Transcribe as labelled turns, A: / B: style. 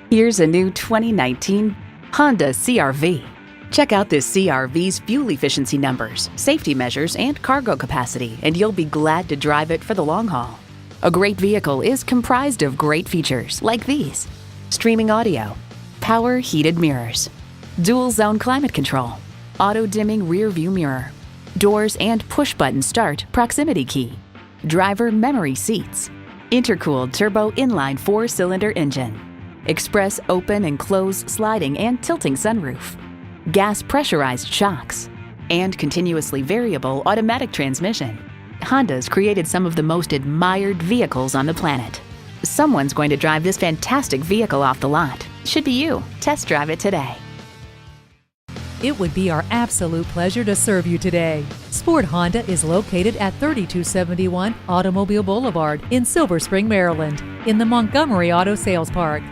A: Here's a new 2019 Honda CR-V. Check out this CR-V's fuel efficiency numbers, safety measures, and cargo capacity, and you'll be glad to drive it for the long haul. A great vehicle is comprised of great features like these: streaming audio, power heated mirrors, dual zone climate control, auto dimming rear view mirror, doors and push button start proximity key, driver memory seats, intercooled turbo inline 4-cylinder engine, express open and close sliding and tilting sunroof, gas pressurized shocks, and continuously variable automatic transmission. Honda's created some of the most admired vehicles on the planet. Someone's going to drive this fantastic vehicle off the lot. Should be you. Test drive it today.
B: It would be our absolute pleasure to serve you today. Sport Honda is located at 3271 Automobile Boulevard in Silver Spring, Maryland, in the Montgomery Auto Sales Park.